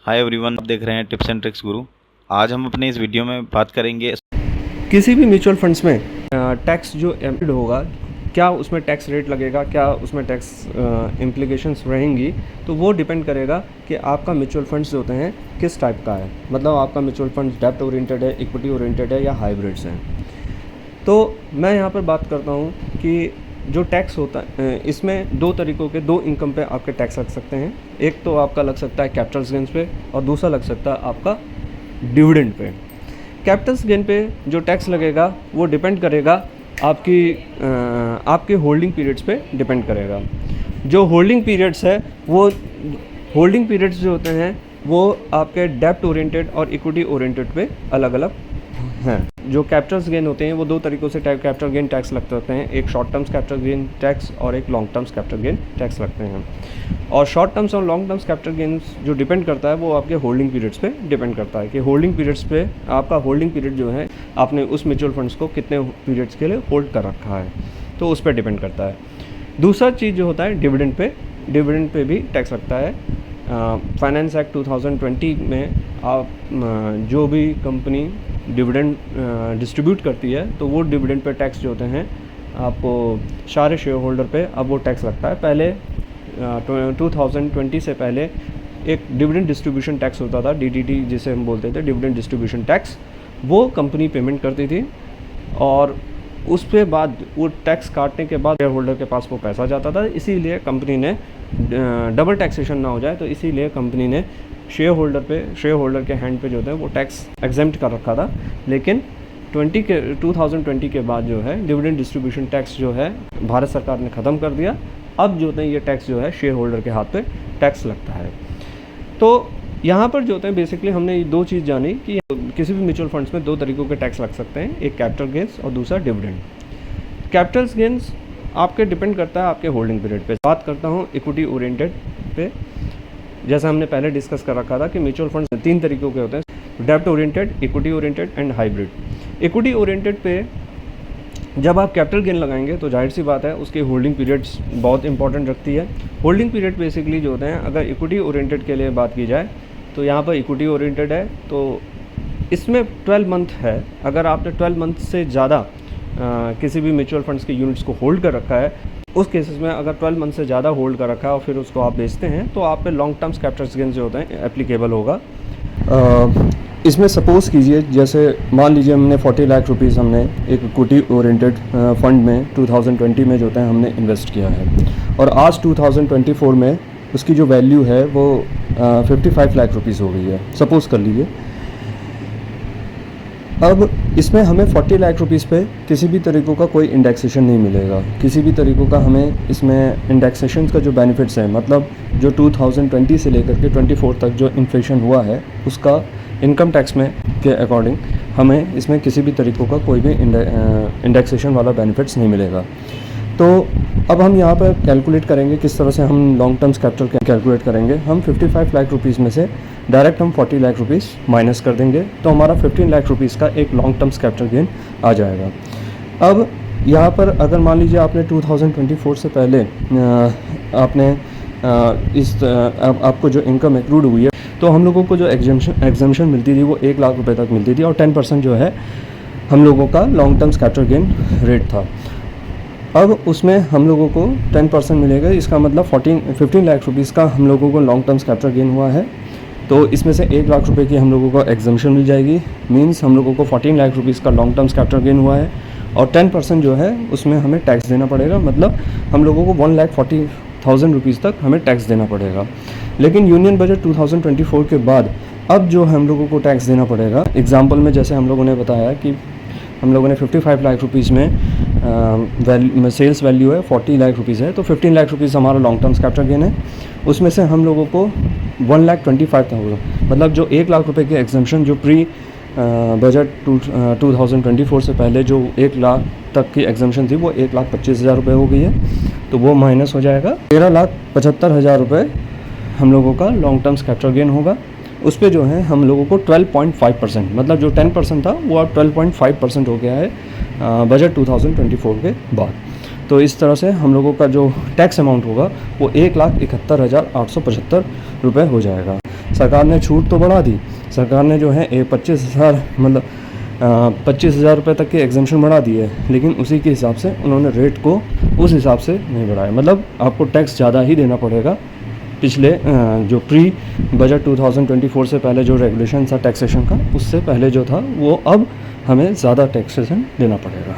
Hi everyone, आप देख रहे हैं टिप्स एंड ट्रिक्स गुरु। आज हम अपने इस वीडियो में बात करेंगे किसी भी म्यूचुअल फंड्स में टैक्स जो एम्प्लिड होगा, क्या उसमें टैक्स रेट लगेगा, क्या उसमें टैक्स इम्प्लीकेशंस रहेंगी, तो वो डिपेंड करेगा कि आपका म्यूचुअल फंड्स जो होते हैं किस टाइप का है। मतलब आपका म्यूचुअल फंड्स डेब्ट ओरिएंटेड है, इक्विटी ओरिएंटेड है या हाइब्रिड्स हैं। तो मैं यहाँ पर बात करता हूँ कि जो टैक्स होता है इसमें दो तरीक़ों के दो इनकम पे आपके टैक्स लग सकते हैं। एक तो आपका लग सकता है कैपिटल गेन्स पे और दूसरा लग सकता है आपका डिविडेंड पे। कैपिटल गेन पे जो टैक्स लगेगा वो डिपेंड करेगा आपके होल्डिंग पीरियड्स पे डिपेंड करेगा। जो होल्डिंग पीरियड्स है वो होल्डिंग पीरियड्स जो होते हैं वो आपके डेब्ट ओरिएंटेड और इक्विटी ओरिएंटेड पे अलग अलग हैं। जो कैपिटल गेन होते हैं वो दो तरीक़ों से कैपिटल गेन टैक्स लगते होते हैं। एक short terms capital gain tax और एक long terms capital gain tax लगते हैं। और शॉर्ट टर्म्स और लॉन्ग टर्म्स कैपिटल गेन्स जो डिपेंड करता है वो आपके होल्डिंग पीरियड्स पे डिपेंड करता है कि होल्डिंग पीरियड्स पे आपका होल्डिंग पीरियड जो है आपने उस म्यूचुअल फंड्स को कितने पीरियड्स के लिए होल्ड कर रखा है, तो उस पर डिपेंड करता है। दूसरा चीज़ जो होता है डिविडेंड पे भी टैक्स लगता है। फाइनेंस एक्ट 2020 में आप जो भी कंपनी डिविडेंड डिस्ट्रीब्यूट करती है तो वो डिविडेंड पे टैक्स जो होते हैं आपको सारे शेयर होल्डर पे अब वो टैक्स लगता है। पहले 2020 से पहले एक डिविडेंड डिस्ट्रीब्यूशन टैक्स होता था, DDT जिसे हम बोलते थे, डिविडेंड डिस्ट्रीब्यूशन टैक्स। वो कंपनी पेमेंट करती थी और उसके बाद वो टैक्स काटने के बाद शेयर होल्डर के पास वो पैसा जाता था। इसीलिए कंपनी ने डबल टैक्सेशन ना हो जाए, तो इसीलिए कंपनी ने शेयर होल्डर के हैंड पे जो होता है वो टैक्स एग्जेम्प्ट कर रखा था। लेकिन 2020 के बाद जो है डिविडेंड डिस्ट्रीब्यूशन टैक्स जो है भारत सरकार ने ख़त्म कर दिया। अब जो होते हैं ये टैक्स जो है शेयर होल्डर के हाथ पे टैक्स लगता है। तो यहाँ पर जो होते हैं बेसिकली हमने ये दो चीज़ जानी कि किसी भी म्यूचुअल फंड्स में दो तरीक़ों के टैक्स लग सकते हैं, एक कैपिटल गेन्स और दूसरा डिविडेंड। कैपिटल गेन्स आपके डिपेंड करता है आपके होल्डिंग पीरियड पे। बात करता हूँ इक्विटी ओरिएंटेड पे। जैसा हमने पहले डिस्कस कर रखा था कि म्यूचुअल फंड्स तीन तरीक़ों के होते हैं, डेब्ट oriented, equity oriented and hybrid. Equity oriented पे जब आप कैपिटल गेन लगाएंगे तो जाहिर सी बात है उसकी होल्डिंग पीरियड्स बहुत इंपॉर्टेंट रखती है। होल्डिंग पीरियड बेसिकली जो होते हैं, अगर इक्विटी ओरिएंटेड के लिए बात की जाए तो यहाँ पर इक्विटी ओरिएंटेड है तो इसमें 12 मंथ है। अगर आपने 12 मंथ से ज़्यादा किसी भी म्यूचुअल फंड्स के यूनिट्स को होल्ड कर रखा है, उस केसेस में अगर 12 मंथ से ज़्यादा होल्ड कर रखा है और फिर उसको आप बेचते हैं तो आप पे लॉन्ग टर्म्स कैपिटल गेन जो होते हैं एप्लीकेबल होगा। इसमें सपोज़ कीजिए जैसे मान लीजिए हमने 40 लाख रुपीज़ हमने एक इक्विटी ओरिएंटेड फंड में 2020 में जो होता है हमने इन्वेस्ट किया है और आज 2024 में उसकी जो वैल्यू है वो 55 लाख रुपीज़ हो गई है, सपोज़ कर लीजिए। अब इसमें हमें 40 लाख रुपीज़ पे किसी भी तरीक़ों का कोई इंडेक्सेशन नहीं मिलेगा, किसी भी तरीक़ों का हमें इसमें इंडेक्सेशन का जो बेनिफिट्स है, मतलब जो 2020 से लेकर के 24 तक जो इन्फ्लेशन हुआ है उसका इनकम टैक्स में के अकॉर्डिंग हमें इसमें किसी भी तरीक़ों का कोई भी इंडेक्सेशन वाला बेनिफिट्स नहीं मिलेगा। तो अब हम यहाँ पर कैलकुलेट करेंगे किस तरह से हम लॉन्ग टर्म्स कैपिटल कैलकुलेट करेंगे। हम 55 लाख रुपीज़ में से डायरेक्ट हम 40 लाख रुपीज़ माइनस कर देंगे तो हमारा 15 लाख रुपीज़ का एक लॉन्ग टर्म्स कैपिटल गेन आ जाएगा। अब यहाँ पर अगर मान लीजिए आपने 2024 से पहले आपने आपको जो इनकम एक्रूड हुई है तो हम लोगों को जो एग्जम्पशन मिलती थी वो 1 लाख रुपए तक मिलती थी और 10% जो है हम लोगों का long terms capital gain rate था। अब उसमें हम लोगों को 10% मिलेगा, इसका मतलब 15 लाख रुपीज़ का हम लोगों को लॉन्ग टर्म्स कैपिटल गेन हुआ है। तो इसमें से 1 लाख रुपए की हम लोगों को एग्जम्पशन मिल जाएगी, मींस हम लोगों को 14 लाख रुपीज़ का लॉन्ग टर्म्स कैपिटल गेन हुआ है और 10% जो है उसमें हमें टैक्स देना पड़ेगा, मतलब हम लोगों को 1,40,000 रुपीज़ तक हमें टैक्स देना पड़ेगा। लेकिन यूनियन बजट 2024 के बाद अब जो हम लोगों को टैक्स देना पड़ेगा, एग्जाम्पल में जैसे हम लोगों ने बताया कि हम लोगों ने 55 लाख रुपीज़ में सेल्स वैल्यू है 40 लाख रुपीज़ है, तो 15 लाख रुपीज़ हमारा लॉन्ग टर्म्स कैपिटल गेन है। उसमें से हम लोगों को 1,25,000 मतलब जो 1 लाख रुपए की एग्जम्पशन जो प्री बजट 2024 से पहले जो 1 लाख तक की एग्जम्पशन थी वो 1,25,000 रुपये हो गई है, तो वो माइनस हो जाएगा। 13,75,000 रुपये हम लोगों का लॉन्ग टर्म्स कैपिटल गेन होगा। उस पर जो है हम लोगों को 12.5% मतलब जो 10% था वो अब 12.5% हो गया है बजट 2024 के बाद। तो इस तरह से हम लोगों का जो टैक्स अमाउंट होगा वो 1,71,875 रुपये हो जाएगा। सरकार ने छूट तो बढ़ा दी, सरकार ने जो है 25,000 मतलब 25,000 रुपये तक के एग्जम्पशन बढ़ा दिए, लेकिन उसी के हिसाब से उन्होंने रेट को उस हिसाब से नहीं बढ़ाया। मतलब आपको टैक्स ज़्यादा ही देना पड़ेगा। पिछले जो प्री बजट 2024 से पहले जो रेगुलेशन था टैक्सेशन का, उससे पहले जो था वो अब हमें ज़्यादा टैक्सेशन देना पड़ेगा।